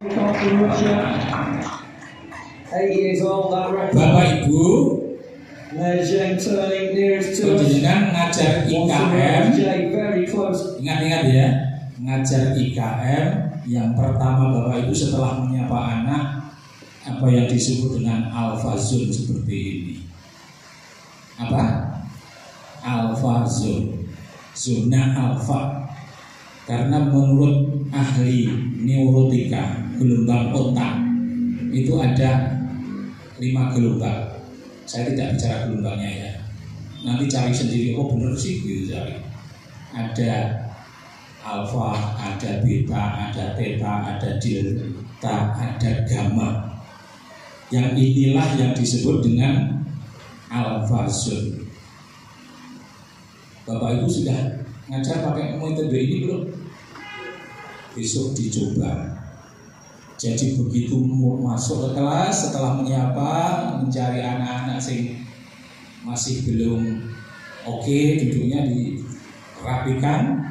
Bapak Ibu, panjenengan ngajar IKM, ingat-ingat ya, ngajar IKM yang pertama Bapak Ibu setelah menyapa anak, apa yang disebut dengan alpha zone seperti ini. Apa? Alpha zone, zona alpha. Karena menurut ahli neurotika, gelombang otak itu ada 5 gelombang. Saya tidak bicara gelombangnya ya. Nanti cari sendiri. Oh benar sih gitu cari. Ada alfa, ada beta, ada theta, ada delta, ada gamma. Yang inilah yang disebut dengan alpha zone. Bapak Ibu sudah ngajar pakai metode ini belum? Besok dicoba. Jadi begitu masuk ke kelas, setelah menyapa, mencari anak-anak sing masih belum oke, duduknya dirapikan,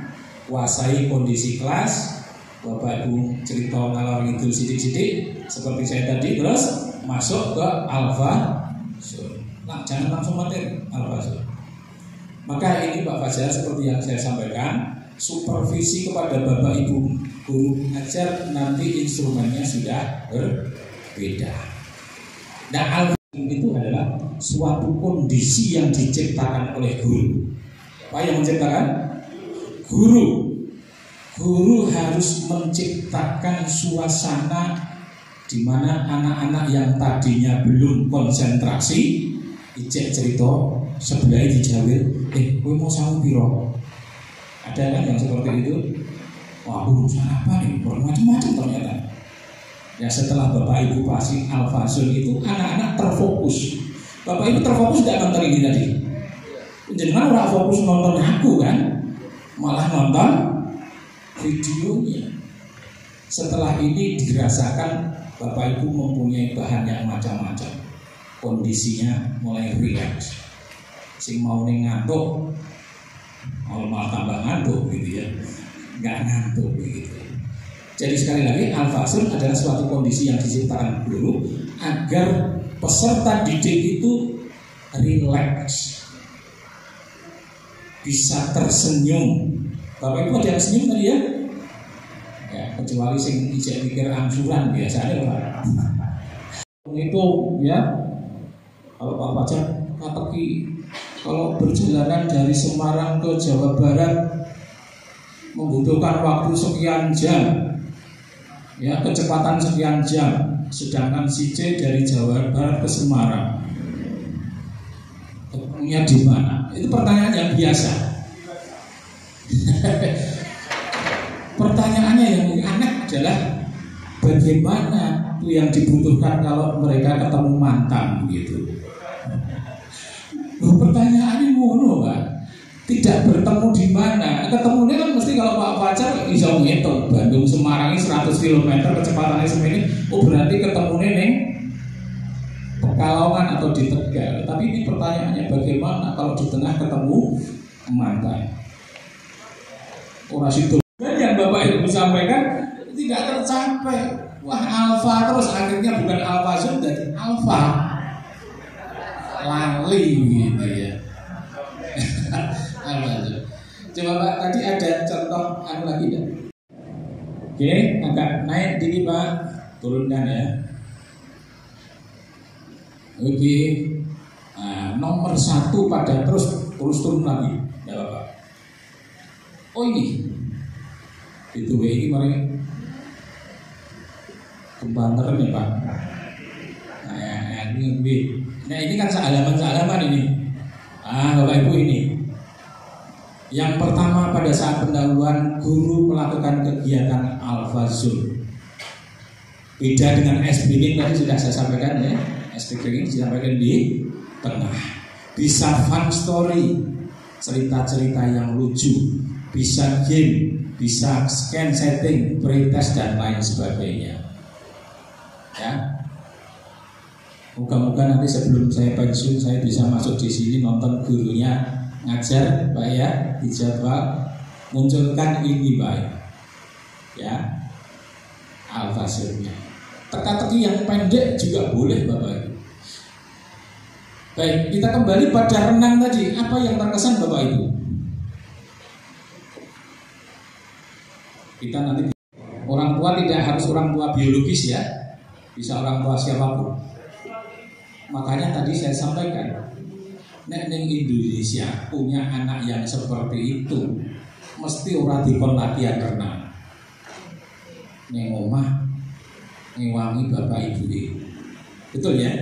kuasai kondisi kelas. Bapak Ibu cerita ngalor itu sidik-sidik seperti saya tadi, terus masuk ke alpha zone. Nah, jangan langsung materi alpha zone. Maka ini Pak Fajar seperti yang saya sampaikan, supervisi kepada Bapak Ibu guru ajar, nanti instrumennya sudah berbeda. Nah, alpha itu adalah suatu kondisi yang diciptakan oleh guru. Apa yang menciptakan? Guru. Guru harus menciptakan suasana di mana anak-anak yang tadinya belum konsentrasi, ijek cerita sebelah dijawil, kowe mau sangu piro? Ada kan yang seperti itu? Wah, urusan apa nih? Macam-macam ternyata. Ya setelah Bapak Ibu pasti alpha zone itu anak-anak terfokus. Bapak Ibu terfokus tidak nonton ini tadi. Jangan orang fokus nonton aku kan, malah nonton videonya. Setelah ini dirasakan Bapak Ibu mempunyai bahan yang macam-macam. Kondisinya mulai rileks. Sing mau ngantuk, malah tambah ngantuk gitu ya, nggak ngantuk begitu. Jadi sekali lagi alpha zone adalah suatu kondisi yang diciptakan guru agar peserta didik itu rileks, bisa tersenyum. Bapak Ibu ada yang senyum tadi ya? Ya kecuali sing ijek mikir angsuran biasanya orang. Itu ya kalau Pak Fajar kateki, kalau perjalanan dari Semarang ke Jawa Barat membutuhkan waktu sekian jam, ya kecepatan sekian jam, sedangkan si C dari Jawa Barat ke Semarang, ketemunya di mana? Itu pertanyaan yang biasa. Pertanyaannya yang aneh adalah bagaimana itu yang dibutuhkan kalau mereka ketemu mantan gitu. Pertanyaannya ngono Pak, tidak bertemu di mana? Ketemunya kan mesti kalau Pak Fajar bisa ngitung Bandung Semarang 100 km kecepatannya semini, oh berarti ketemunya neng Pekalongan atau di Tegal. Tapi ini pertanyaannya bagaimana kalau di tengah ketemu mantan? Orang situ. Dan yang Bapak Ibu sampaikan tidak tercapai. Wah alfa terus akhirnya bukan alfa zone jadi alfa lali gitu ya. Coba Pak, tadi ada contoh lagi enggak? Oke, agak naik dikit Pak, turunkan ya. Oke, nah, nomor 1 pada terus turun lagi, ya Bapak. Oh ini, itu ini kemarin kebanteran ya Pak. Nah ini kan sealaman ini. Bapak Ibu ini. Yang pertama pada saat pendahuluan guru melakukan kegiatan alpha zone. Beda dengan S beginning tadi sudah saya sampaikan ya. S beginning disampaikan di tengah. Bisa fun story, cerita-cerita yang lucu, bisa game, bisa scan setting, pretest dan lain sebagainya. Ya. Moga-moga nanti sebelum saya pensiun saya bisa masuk di sini nonton gurunya ngajar Pak ya, dijadwal munculkan ini Pak ya. Al-Fasirnya. Teka-teki yang pendek juga boleh Bapak Ibu. Baik, kita kembali pada renang tadi. Apa yang terkesan Bapak Ibu? Kita nanti, orang tua tidak harus orang tua biologis ya, bisa orang tua siapapun. Makanya tadi saya sampaikan, nek ning Indonesia punya anak yang seperti itu, mesti ora dikon latihan renang. Ning omah ngewangi bapak ibu itu. Betul ya?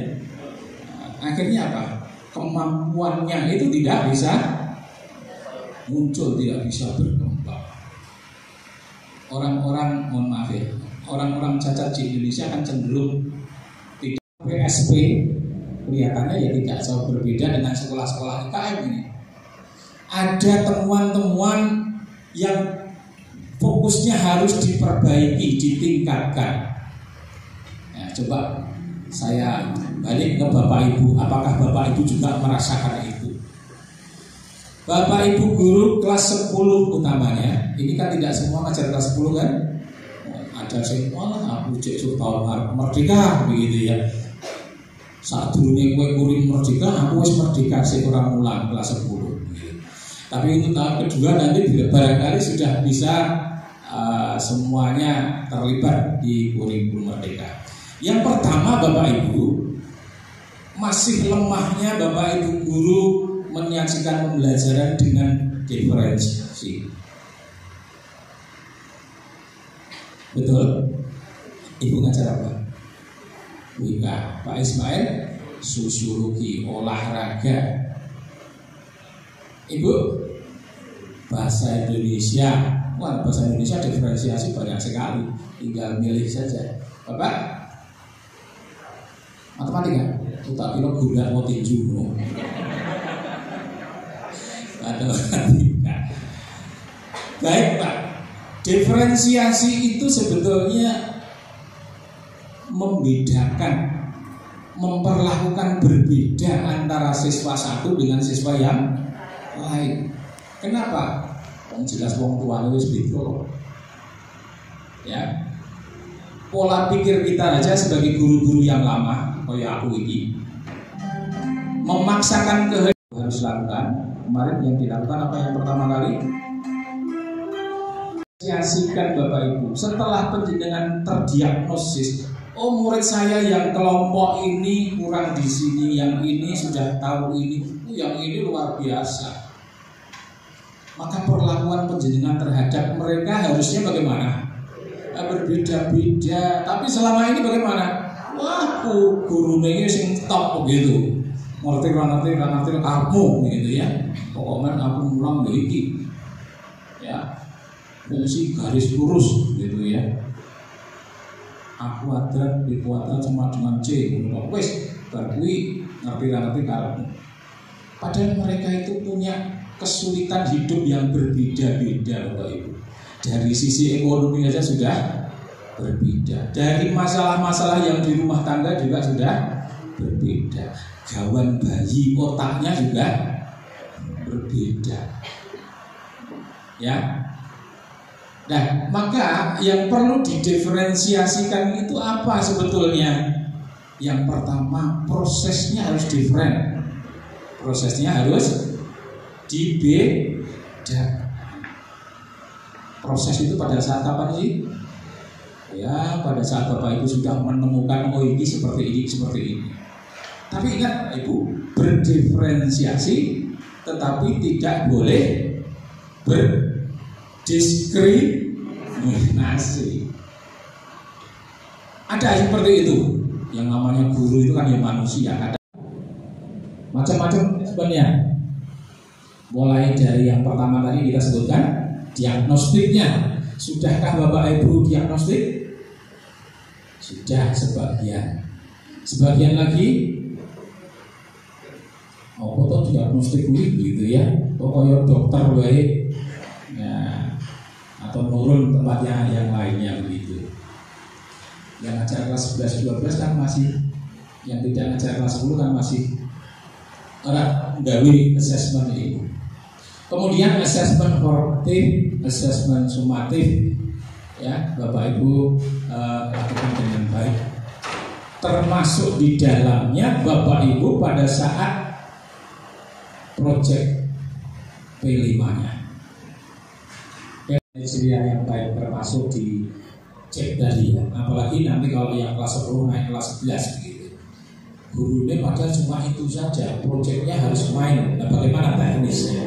Akhirnya apa? Kemampuannya itu tidak bisa muncul, tidak bisa berkembang. Orang-orang, mohon maaf ya, orang-orang cacat di Indonesia kan cenderung tidak PSP, kelihatannya ya tidak jauh berbeda dengan sekolah-sekolah IKM ini. Ada temuan-temuan yang fokusnya harus diperbaiki, ditingkatkan. Nah, coba saya balik ke Bapak Ibu, apakah Bapak Ibu juga merasakan itu? Bapak Ibu guru kelas 10 utamanya, ini kan tidak semua ngajar kelas 10 kan? Ada yang aku cek tahun merdeka begitu ya. Saat dulu nih gue kuring merdeka, aku wis merdeka sih kurang mulang kelas 10 gitu. Tapi untuk tahun kedua nanti barangkali sudah bisa semuanya terlibat di kurikulum merdeka. Yang pertama Bapak Ibu, masih lemahnya Bapak Ibu guru menyajikan pembelajaran dengan diferensiasi. Betul? Ibu ngajar apa? Wika, Pak Ismail sosiologi, olahraga. Ibu bahasa Indonesia. Wah, bahasa Indonesia diferensiasi banyak sekali, tinggal milih saja. Bapak matematika, tak kira gula mau tinju. Matematika. Baik Pak, diferensiasi itu sebetulnya membedakan, memperlakukan berbeda antara siswa satu dengan siswa yang lain. Kenapa? Jelas wong tuane wis beda. Ya. Pola pikir kita aja sebagai guru-guru yang lama, kayak aku ini, memaksakan kehendak harus lakukan. Kemarin yang dilakukan apa yang pertama kali? Siasikan Bapak Ibu. Setelah penjenengan terdiagnosis, oh murid saya yang kelompok ini kurang di sini, yang ini sudah tahu ini, yang ini luar biasa. Maka perlakuan penjenengan terhadap mereka harusnya bagaimana? Berbeda-beda. Tapi selama ini bagaimana? Wah, guru ini sing top begitu. Ngerti kamu gitu ya. Pokoknya aku mulang iki. Ya. Fungsi garis lurus gitu ya. Aku ada di kuadrat sama dengan C. Wes, berarti ngerti karepmu. Padahal mereka itu punya kesulitan hidup yang berbeda-beda Bapak Ibu. Dari sisi ekonomi saja sudah berbeda. Dari masalah-masalah yang di rumah tangga juga sudah berbeda. Gawan bayi otaknya juga berbeda. Ya. Nah, maka yang perlu didiferensiasikan itu apa sebetulnya? Yang pertama, prosesnya harus different. Prosesnya harus dibeda. Proses itu pada saat kapan sih? Ya, pada saat Bapak Ibu sudah menemukan oh ini seperti ini. Tapi ingat Ibu, berdiferensiasi tetapi tidak boleh berdiskriminasi. Ada seperti itu. Yang namanya guru itu kan ya manusia. Ada macam-macam sebenarnya. Mulai dari yang pertama tadi kita sebutkan diagnostiknya. Sudahkah Bapak Ibu diagnostik? Sudah sebagian. Sebagian lagi foto diagnostik gitu ya. Pokoknya dokter baik. Ya, atau nurun tempatnya yang lainnya begitu. Yang ngajar kelas 11 12 kan masih, yang tidak ngajar kelas 10 kan masih gawe assessment itu. Kemudian assessment formatif, assessment sumatif, ya Bapak Ibu lakukan dengan baik. Termasuk di dalamnya Bapak Ibu pada saat proyek P5-nya. Kriteria yang baik termasuk di cek tadi ya. Apalagi nanti kalau yang kelas 10 naik kelas 11 gitu. Gurunya padahal cuma itu saja, proyeknya harus main. Nah, bagaimana teknisnya?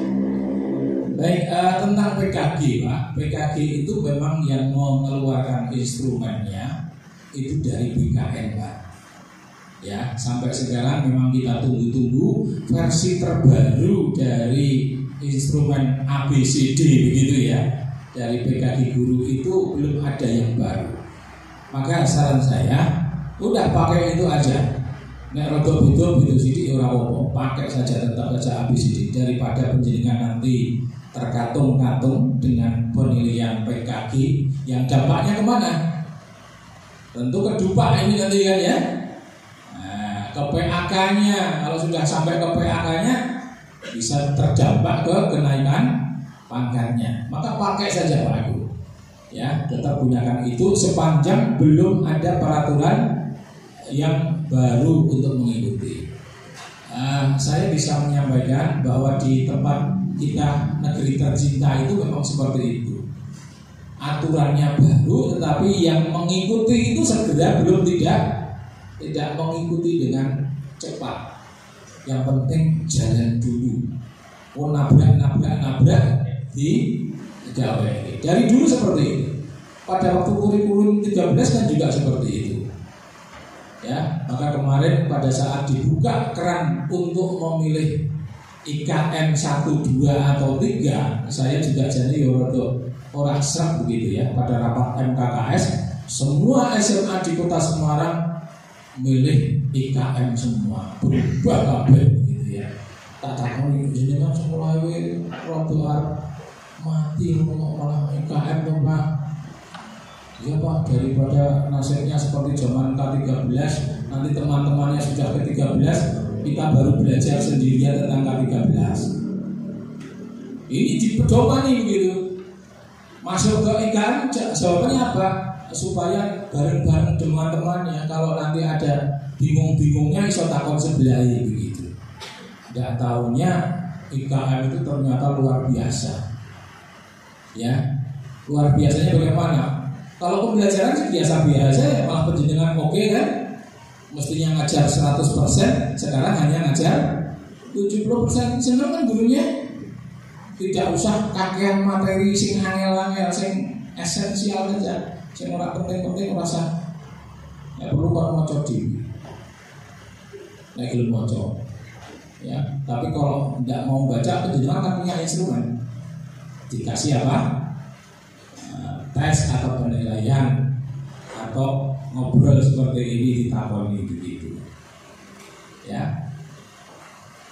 Baik, tentang PKG Pak. PKG itu memang yang mengeluarkan instrumennya itu dari BKN Pak. Ya, sampai sekarang memang kita tunggu-tunggu versi terbaru dari instrumen ABCD begitu ya. Dari PKG guru itu belum ada yang baru. Maka saran saya, udah pakai itu aja. Nek rodok itu sidik ora apa-apa, pakai saja tetap saja ABCD daripada penjenengan nanti terkatung-katung dengan penilaian PKG yang dampaknya kemana? Tentu ke dupa ini nanti kan ya. Nah, ke PAK-nya kalau sudah sampai ke PAK-nya bisa terdampak ke kenaikan pangkatnya. Maka pakai saja Pak Ibu. Ya, tetap gunakan itu sepanjang belum ada peraturan yang baru untuk mengikuti. Saya bisa menyampaikan bahwa di tempat kita negeri tercinta itu memang seperti itu. Aturannya baru, tetapi yang mengikuti itu segera belum tidak mengikuti dengan cepat. Yang penting jalan dulu. Oh nabrak di gawe. Dari dulu seperti itu. Pada waktu kurikulum 13 kan juga seperti itu. Ya, maka kemarin pada saat dibuka keran untuk memilih IKM 1, 2 atau 3, saya juga jadi orang serap begitu ya. Pada rapat MKKS, semua SMA di Kota Semarang milih IKM semua, berubah kabeh gitu ya. Tak takon ini kan sekolah ini rodo mati ngomong malah IKM dong Pak. Ya Pak, daripada nasibnya seperti zaman K13, nanti teman-temannya sudah ke-13, kita baru belajar sendirian tentang K13. Ini dipedomani begitu. Masuk ke IKM, jawabannya apa? Supaya bareng-bareng dengan temannya, kalau nanti ada bingung-bingungnya iso takon sebelah begitu. Tidak tahunya IKM itu ternyata luar biasa. Ya, luar biasanya bagaimana? Kalau pembelajaran sih biasa-biasa ya, malah penjenengan oke kan? Mestinya ngajar 100%, sekarang hanya ngajar 70%. Senang kan gurunya? Tidak usah kakean materi sing angel-angel, sing esensial saja. Sing ora penting-penting rasa. Ya perlu kok maca dhewe. Nek gelem maca. Ya, tapi kalau tidak mau baca, penjenengan kan punya instrumen. Dikasih apa? Tes atau penilaian atau ngobrol seperti ini ditakoni begitu. Ya.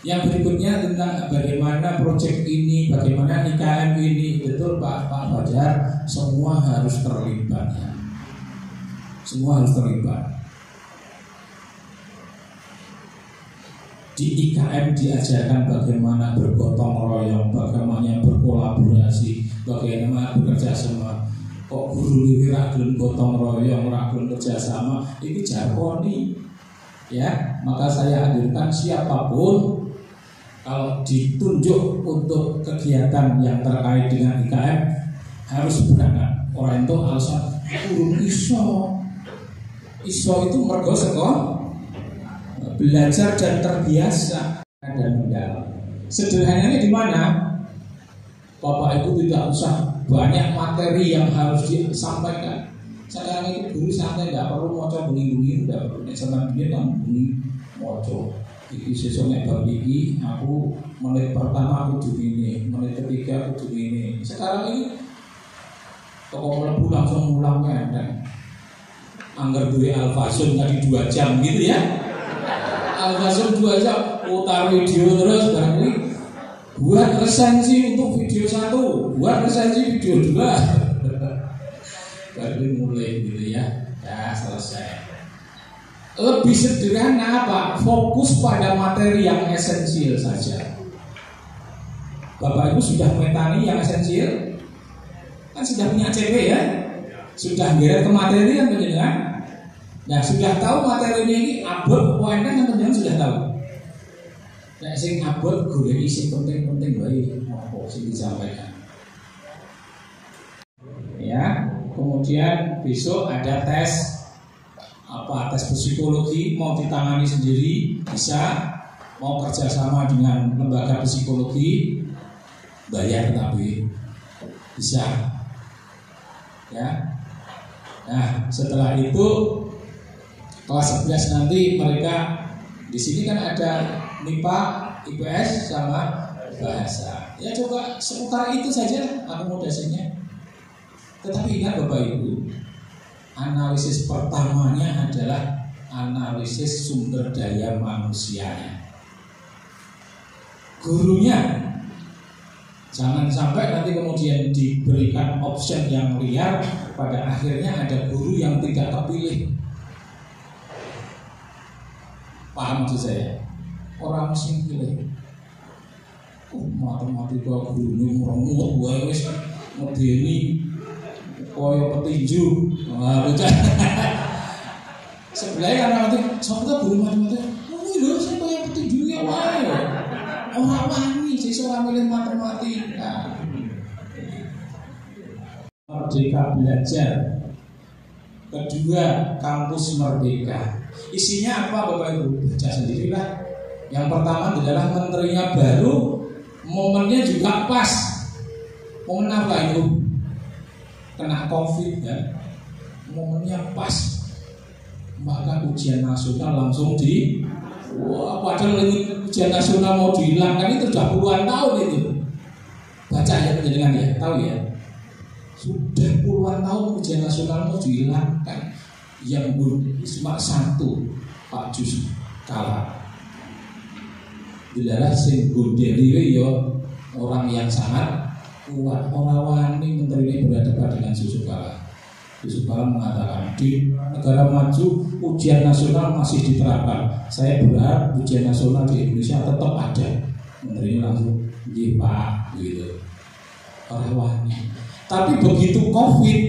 Yang berikutnya tentang bagaimana proyek ini, bagaimana IKM ini, betul Pak Fajar, semua harus terlibat ya. Semua harus terlibat. Di IKM diajarkan bagaimana bergotong royong, bagaimana berkolaborasi, bagaimana bekerja sama. Kok guru ini ragun gotong royong, ragun kerjasama, ini jargoni, ya. Maka saya anjurkan siapapun kalau ditunjuk untuk kegiatan yang terkait dengan IKM harus berangkat. Orang itu alasan kurung iso itu mergo saka belajar dan terbiasa dan mendalam. Sederhananya di mana? Bapak Ibu tidak usah banyak materi yang harus disampaikan. Sekarang itu guru santai, tidak perlu moco bunyi-bunyi, tidak perlu. Zaman dia kan bunyi moco. Iki sesungguhnya bab iki, aku menit pertama aku begini, menit ketiga aku begini. Sekarang ini toko melebu langsung mulangnya dan anggar duwe alfasum tadi 2 jam gitu ya. Alfasum 2 jam, putar video terus barang ini. Buat resensi untuk video 1, buat resensi video 2. Baru mulai gitu ya. Ya selesai. Lebih sederhana apa? Fokus pada materi yang esensial saja. Bapak Ibu sudah metani yang esensial? Kan sudah punya CP ya? Sudah ngeret ke materi kan panjenengan. Nah, sudah tahu materinya ini abot poinnya kan panjenengan sudah tahu. Nek sing abot golek isi penting-penting wae apa sing disampaikan. Ya, kemudian besok ada tes tes psikologi, mau ditangani sendiri bisa, mau kerjasama dengan lembaga psikologi bayar tapi bisa. Ya. Nah, setelah itu kelas 11 nanti mereka di sini kan ada MIPA, IPS sama bahasa. Ya coba seputar itu saja akomodasinya. Tetapi ingat Bapak Ibu, analisis pertamanya adalah analisis sumber daya manusianya. Gurunya jangan sampai nanti kemudian diberikan option yang liar, pada akhirnya ada guru yang tidak terpilih. Paham maksud saya? Orang sing pilih matematika guru ini meremut wae wis medeni koyo petinju. Wah, bocah. Sebelah karena nanti sampai guru matematika. Oh, lho sing koyo petinju ya wae. Ora wani sesuk ora milih matematika. Merdeka belajar. Kedua, kampus merdeka. Isinya apa Bapak Ibu? Baca sendirilah. Yang pertama adalah menterinya baru, momennya juga pas. Momen apa itu? Kena COVID ya. Momennya pas. Maka ujian nasional langsung padahal ujian nasional mau dihilangkan itu sudah puluhan tahun itu. Baca ya penjenengan ya, tahu ya. Sudah puluhan tahun ujian nasional mau dihilangkan. Yang cuma satu Pak Jus kalah. Dilalah sing gondeli yo orang yang sangat kuat. Orang wani menteri ini berhadapan dengan Yusuf Kala. Yusuf Kala mengatakan di negara maju ujian nasional masih diterapkan. Saya berharap ujian nasional di Indonesia tetap ada. Menteri ini langsung di Pak gitu. Orang wani. Tapi begitu COVID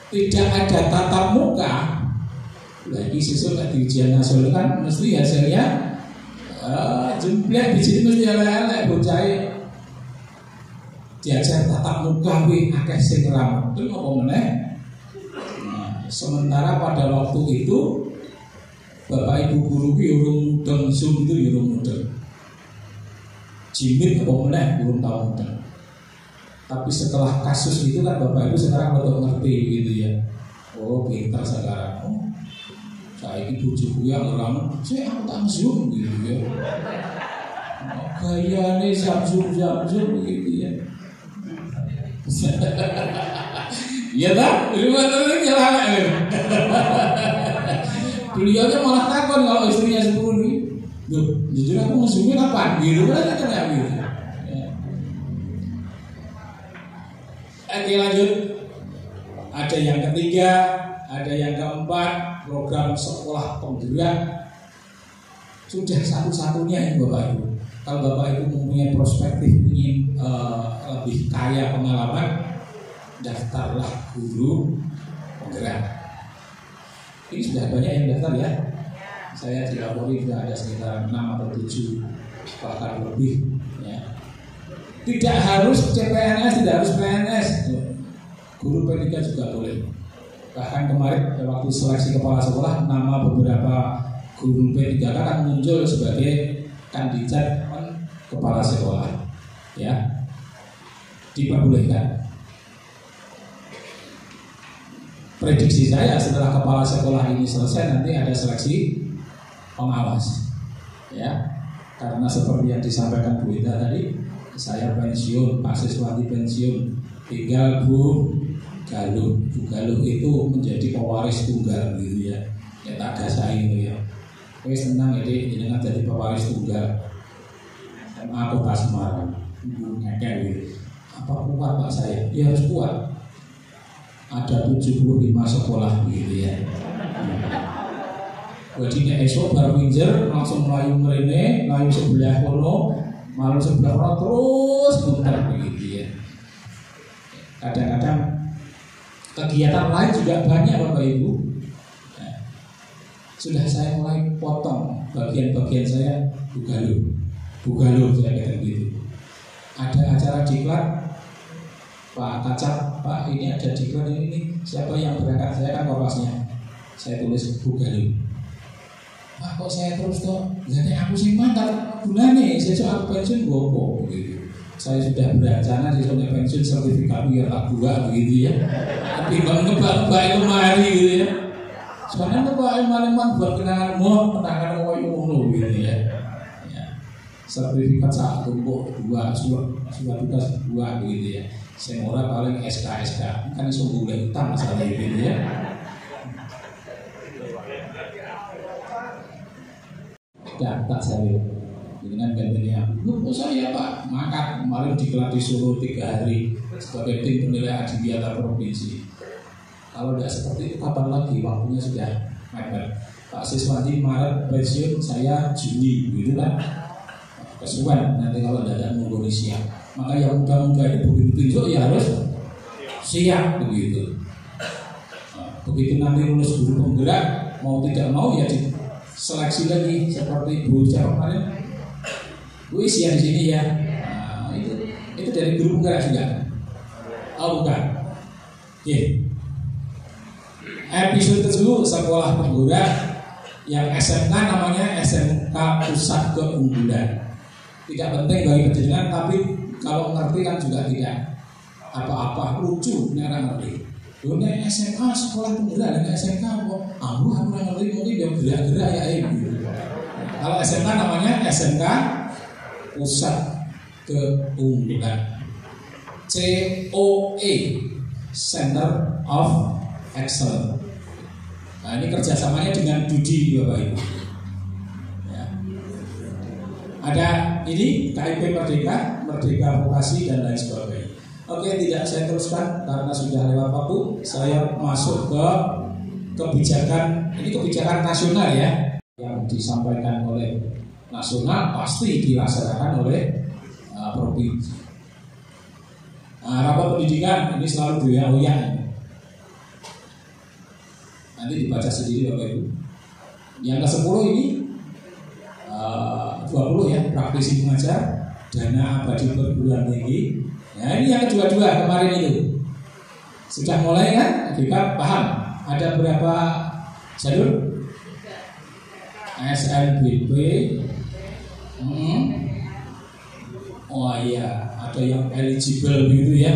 tidak ada tatap muka, lagi sesuatu di ujian nasional kan mesti hasilnya jumlah di sini mesti elek bocah diajar tatap muka wi akeh sing ram. Itu apa meneh? Nah, sementara pada waktu itu Bapak Ibu guru ki urung mudeng Zoom itu urung mudeng. Jimit apa meneh urung tau mudeng. Tapi setelah kasus itu kan Bapak Ibu sekarang udah ngerti gitu ya. Oh pintar sekarang. Oh, saya ini bujuku yang orang saya tak Zoom gitu ya. Gaya nih Zoom gitu ya. Iya tak? Gimana jalan? Beliaunya malah takut kalau istrinya sepuluh nih. Duh, jujur aku nge-zoomnya kapan? Gitu kan kayak gitu. Oke lanjut. Ada yang ketiga, ada yang keempat, program sekolah penggerak. Sudah satu-satunya ini Bapak Ibu. Kalau Bapak Ibu mempunyai perspektif ingin lebih kaya pengalaman, daftarlah guru penggerak. Ini sudah banyak yang daftar ya. Saya dilapori sudah ada sekitar 6 atau 7 bahkan lebih ya. Tidak harus CPNS, tidak harus PNS. Guru P3 juga boleh. Bahkan kemarin waktu seleksi kepala sekolah, nama beberapa guru P3 kan muncul sebagai kandidat kepala sekolah. Ya, diperbolehkan. Prediksi saya setelah kepala sekolah ini selesai nanti ada seleksi pengawas. Ya, karena seperti yang disampaikan Bu Ida tadi, saya pensiun, Pak Siswati pensiun, tinggal Bu Galuh. Bu Galuh itu menjadi pewaris tunggal gitu ya. Ya tak dasai gitu ya. Oke senang jadi jenengan jadi pewaris tunggal. SMA Kota Semarang. Ngekek gitu. Apa kuat Pak saya? Ya harus kuat. Ada 75 sekolah gitu ya. Jadi nek esok baru minjer langsung melayu mrene, melayu sebelah kono, malu sebelah kono terus putar begitu ya. Kadang-kadang Kegiatan lain juga banyak Bapak Ibu. Nah, sudah saya mulai potong bagian-bagian saya bugalo saya kata gitu. Ada acara diklat, Pak Kacap, Pak ini ada diklat ini, siapa yang berangkat? Saya kan kopasnya, saya tulis bugalo. Pak kok saya terus toh, jadi aku sih mantap bulan nih, saya aku pensiun gopo gitu. Saya sudah berencana di soalnya pensiun sertifikat biar tak buat begitu ya. Tapi bang ngebak-ngebak itu mari gitu ya. Sekarang ngebak malam buat kenangan mau penanganan woi umum gitu ya. Sertifikat 1, 2, surat tugas 2 begitu ya. Saya ora paling SK kan iso golek utang masalah gitu ya. Data saya dengan gantinya. Lu saya Pak, maka kemarin dikelar di Solo 3 hari sebagai tim penilai adiwiyata provinsi. Kalau tidak seperti itu kapan lagi waktunya sudah mepet. Pak Siswandi Maret pensiun, saya Juni gitu kan. Kesuwen nanti kalau tidak ada menggoni siap. Maka yang muda-muda itu begitu tunjuk ya harus siap begitu. Begitu nanti lulus guru penggerak mau tidak mau ya diseleksi lagi seperti Bu Jawab kemarin. Bu isi di sini ya. Nah, itu dari guru penggerak juga. Oh bukan. Oke. Episode 7 sekolah penggerak yang SMK namanya SMK Pusat Keunggulan. Tidak penting bagi pendidikan, tapi kalau ngerti kan juga tidak apa-apa, lucu nih orang ngerti. Ini SMA sekolah penggerak dan SMK kok aku ngerti mungkin dia gerak-gerak ya gitu. Kalau SMK namanya SMK Pusat Keunggulan, COE, Center of Excellence. Nah ini kerjasamanya dengan Dudi Bapak Ibu. Ada ini KIP Merdeka, Merdeka Vokasi dan lain sebagainya. Oke, tidak saya teruskan karena sudah lewat waktu. Saya masuk ke kebijakan, ini kebijakan nasional ya, yang disampaikan oleh nasional pasti dilaksanakan oleh provinsi. Rapat pendidikan ini selalu goyang-goyang. Nanti dibaca sendiri Bapak Ibu. Yang ke-10 ini 20 ya, praktisi pengajar, dana abadi perguruan tinggi. Nah ini yang kedua-dua kemarin itu sudah mulai kan? Kita paham ada berapa jalur? SNBP. Oh iya, ada yang eligible gitu ya.